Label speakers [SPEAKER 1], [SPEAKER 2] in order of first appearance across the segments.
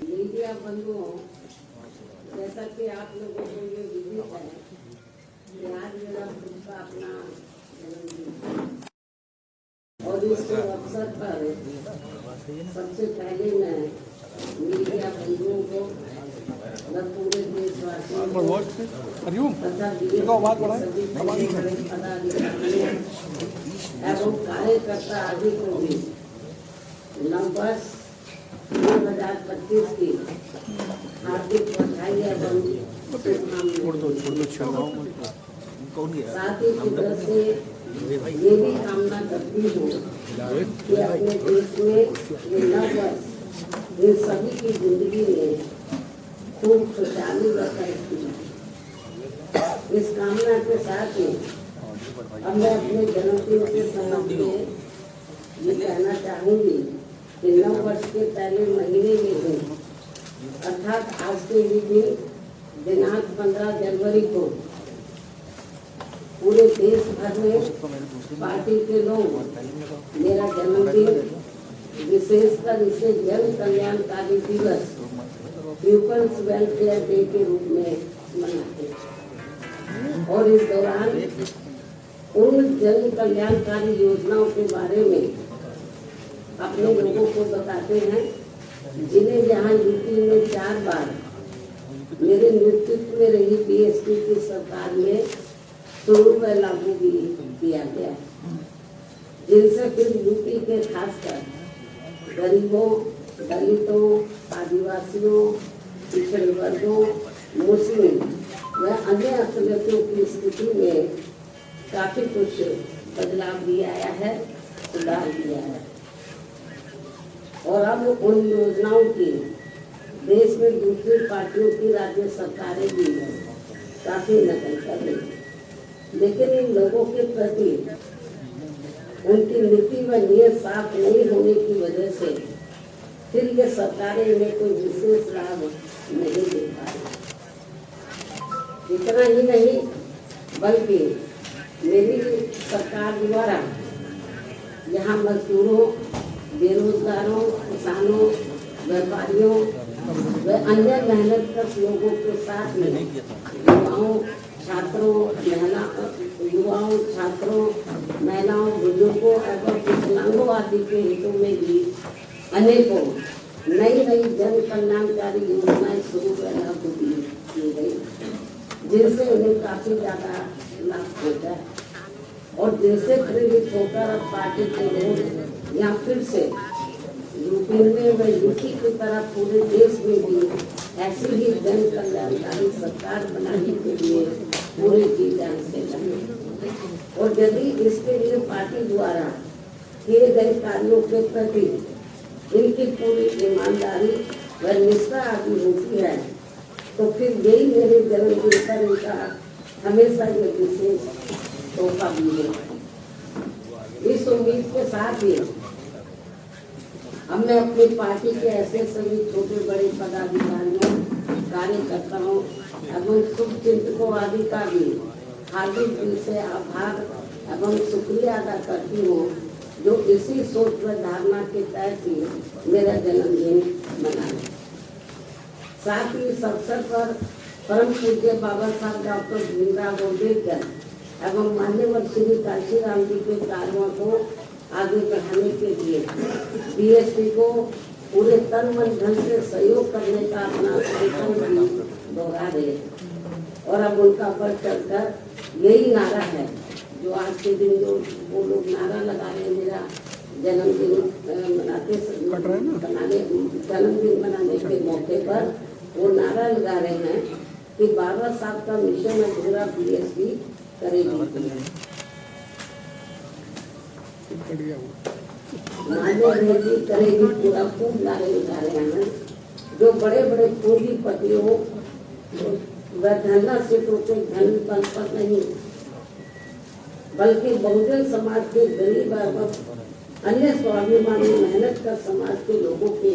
[SPEAKER 1] Media बंधुओं, जैसा कि आप लोगों को ये विदित है कि आज मेरा खुद का अपना जन्मदिन और इस अवसर पर सबसे पहले मैं मीडिया बंधुओं को पूरे देशवासियों को तथा सभी पदाधिकारियों एवं कार्यकर्ता आदि को भी नववर्ष 2025 की हार्दिक बधाई एवं साथ ही कुदरत से ये भी कामना करती हूँ कि अपने देश में ये नववर्ष इन सभी की जिंदगी में खूब खुशहाली व तरक्की। इस कामना के साथ ही अब मैं अपने जन्मदिन के संबंध में ये कहना चाहूँगी कि नव वर्ष के पहले महीने में ही अर्थात आज के ही दिन दिनांक 15 जनवरी को पूरे देश भर में पार्टी के लोग मेरा जन्मदिन विशेषकर इसे जन कल्याणकारी दिवस पीपल्स वेलफेयर डे के रूप में मनाते हैं और इस दौरान उन जन कल्याणकारी योजनाओं के बारे में अपने लोगों को बताते हैं जिन्हें यहाँ यूपी में 4 बार मेरे नेतृत्व में रही बीएसपी की सरकार में शुरू व लागू भी किया गया है, जिनसे फिर यूपी के खासकर गरीबों, दलितों, आदिवासियों, पिछड़े वर्गों, मुस्लिम व अन्य अकलियतों की स्थिति में काफी कुछ बदलाव भी आया है, सुधार भी आया है और अब उन योजनाओं की देश में दूसरी पार्टियों की राज्य सरकारें भी काफी नकल कर रही है, लेकिन इन लोगों के प्रति उनकी नीति व नीयत साफ नहीं होने की वजह से फिर ये सरकारें इन्हें कोई विशेष लाभ नहीं दे पा रही। इतना ही नहीं बल्कि मेरी सरकार द्वारा यहाँ मजदूरों, बेरोजगारों, किसानों, व्यापारियों व अन्य मेहनतकश लोगों के साथ में छात्रों, महिलाओं, बुजुर्गों एवं विकलांगों आदि के हितों में भी अनेकों नई जन कल्याणकारी योजनाएं शुरू व लागू की गई, जिनसे उन्हें काफी ज्यादा लाभ पहुंचा है और जिनसे प्रेरित होकर अब पार्टी के लोग यहाँ फिर से यूपी में व यूपी की तरह पूरे देश में भी ऐसी ही जन कल्याणकारी सरकार बनाने के लिए पूरे जी जान से लगे और यदि इसके लिए पार्टी द्वारा किए गए कार्यों के प्रति इनकी पूरी ईमानदारी व निष्ठा आदि होती है तो फिर यही मेरे जन्मदिन पर इनका हमेशा ये विशेष तोहफा भी है। इस उम्मीद के साथ ही अब मैं अपनी पार्टी के ऐसे सभी छोटे बड़े पदाधिकारियों, कार्यकर्ताओं एवं शुभचिंतकों आदि का भी हार्दिक दिल से आभार एवं शुक्रिया अदा करती हूँ जो इसी सोच व धारणा के तहत ही मेरा जन्मदिन मनाए। साथ ही इस अवसर पर परम पूज्य बाबा साहब डॉक्टर भीमराव अम्बेडकर एवं मान्यवर श्री काशीराम जी के कार्यों को आगे बढ़ाने के लिए बीएसपी को पूरे तन मन धन से सहयोग करने का अपना संकल्प भी दोहरा रहे और अब उनका बढ़ चढ़कर यही नारा है जो आज के दिन जो वो लोग नारा लगा रहे हैं मेरा जन्मदिन मनाने के मौके पर वो नारा लगा रहे हैं कि बाबा साहब का मिशन अधूरा बीएसपी करेगी। मान्य रहेगी, करेगी पूरा। खूब नारे लगा रहे हैं जो बड़े बड़े पूंजीपतियों व धनराशियों के धन पर नहीं, बल्कि बहुजन समाज के गरीब एवं अन्य स्वाभिमानी मेहनत कर समाज के लोगों के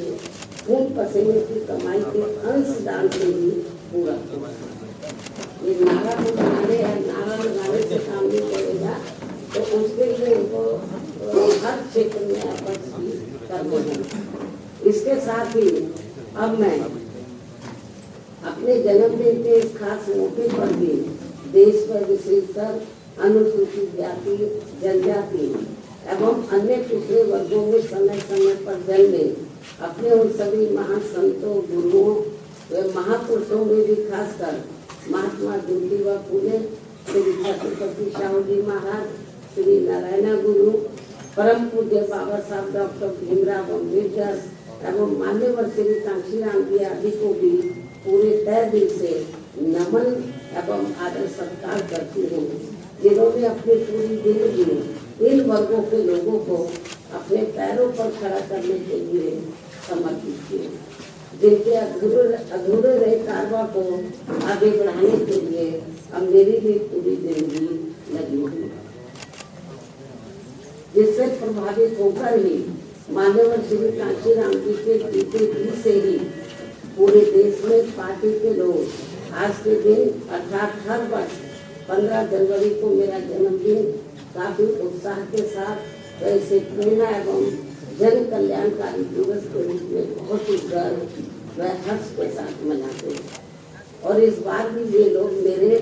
[SPEAKER 1] खून पसीने की कमाई के अंश दान से ही पूरा। ये नारा को बनाने या नारा लगाने से काम नहीं करेगा, तो उसके लिए उनको हर क्षेत्र में आपस करना है। इसके साथ ही अब मैं अपने जन्मदिन के इस खास मौके पर भी देश में विशेषकर अनुसूचित जाति, जनजाति एवं अन्य पिछड़े वर्गों में समय समय पर जन्मे अपने उन सभी महान संतों, गुरुओं व महापुरुषों में भी खासकर महात्मा ज्योतिबा फूले, श्री छत्रपति शाहू जी महाराज, श्री नारायण गुरु, परम पूज्य बाबा साहब डॉक्टर भीमराव अम्बेडकर एवं मान्यवर श्री कांशीराम जी आदि को भी पूरे तय दिल से नमन एवं आदर सत्कार करती हूँ, जिन्होंने अपनी पूरी जिंदगी इन वर्गों के लोगों को अपने पैरों पर खड़ा करने के लिए समर्पित किए, जिनके अधूरे रहे कारवा को आगे बढ़ाने के लिए अब मेरी भी पूरी जिंदगी लगी हुई, जिससे प्रभावित होकर ही मान्यवर श्री कांशीराम जी के जीते जी से ही पूरे देश में पार्टी के लोग आज के दिन अर्थात हर वर्ष 15 जनवरी को मेरा जन्मदिन काफी उत्साह के साथ वैसे प्रेरणा एवं जन कल्याणकारी दिवस के रूप में बहुत ही गर्व व हर्ष के साथ मनाते हैं। और इस बार भी ये लोग मेरे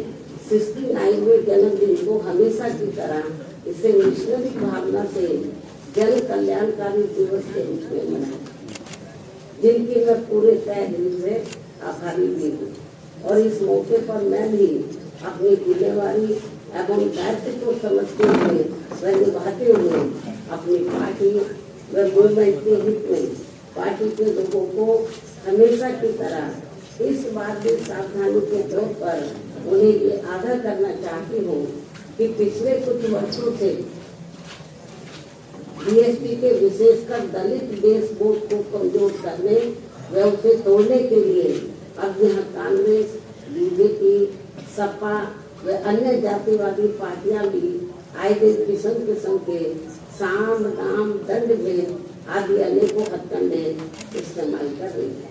[SPEAKER 1] 69वें जन्मदिन को हमेशा की तरह इसे मिशनरी भावना से जन कल्याणकारी दिवस के रूप में मनाते, जिनकी मैं पूरे तय दिल से आभारी भी हूँ। और इस मौके पर मैं भी अपनी जिम्मेवारी एवं दायित्व को समझते हुए व निभाते हुए अपनी पार्टी व मूवमेंट के हित में पार्टी के लोगों को हमेशा की तरह इस बात की सावधानी के तौर पर उन्हें ये आगाह करना चाहती हूँ कि पिछले कुछ वर्षों से बीएसपी के विशेषकर दलित बेस वोट को कमजोर करने व उसे तोड़ने के लिए अब यहाँ कांग्रेस, बीजेपी, सपा व अन्य जातिवादी पार्टियां भी आए दिन किस्म के साम, दाम, दंड भेद आदि अनेकों हथकंडे इस्तेमाल कर रही है,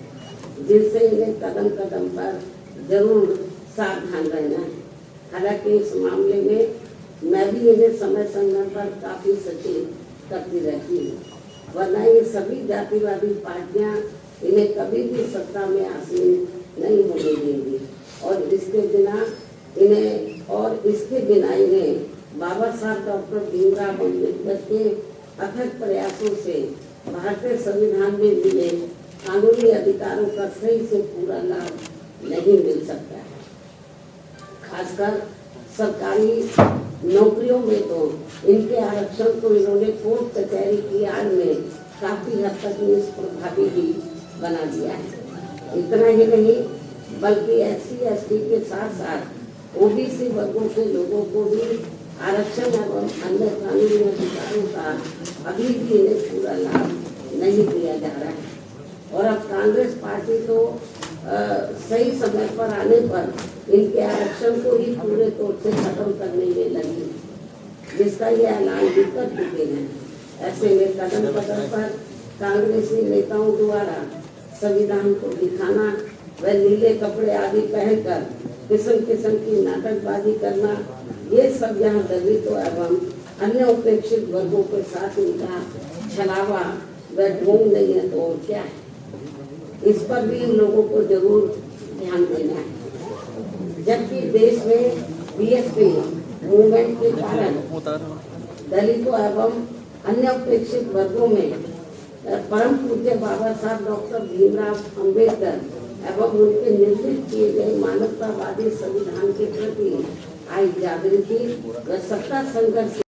[SPEAKER 1] जिनसे इन्हें कदम कदम पर जरूर सावधान रहना है। हालांकि इस मामले में मैं भी इन्हें समय समय पर काफी सचेत करती रहती हूँ, वरना ये सभी जातिवादी पार्टियां इन्हें कभी भी सत्ता में आसीन नहीं होने देंगी और इसके बिना इन्हें बाबा साहब डॉक्टर भीमराव अम्बेडकर के अथक प्रयासों से भारतीय संविधान में मिले कानूनी अधिकारों का सही से पूरा लाभ नहीं मिल सकता है। खासकर सरकारी नौकरियों में तो इनके आरक्षण को इन्होंने कोर्ट कचहरी की आड़ में काफी हद तक निष्प्रभावी भी बना दिया है। इतना ही नहीं बल्कि SC/ST के साथ साथ OBC वर्गों के लोगों को भी आरक्षण एवं अन्य कानूनी अधिकारों का अभी भी इन्हें पूरा लाभ नहीं दिया जा रहा है। और अब कांग्रेस पार्टी तो सही समय पर आने पर इनके आरक्षण को ही पूरे तौर से खत्म करने में लगी, जिसका ये ऐलान भी कर चुके हैं। ऐसे में कदम कदम पर कांग्रेसी नेताओं द्वारा संविधान को दिखाना व नीले कपड़े आदि पहनकर किस्म की नाटकबाजी करना, ये सब यहाँ दलितों एवं अन्य उपेक्षित वर्गों के साथ इनका छलावा व ढोंग नहीं है तो और क्या है। इस पर भी इन लोगों को जरूर ध्यान देना है। जबकि देश में बीएसपी मूवमेंट के कारण दलितों एवं अन्य उपेक्षित वर्गों में परम पूज्य बाबा साहब डॉक्टर भीमराव अम्बेडकर एवं उनके निर्मित किए गए मानवतावादी संविधान के प्रति आई जागृति व सत्ता संघर्ष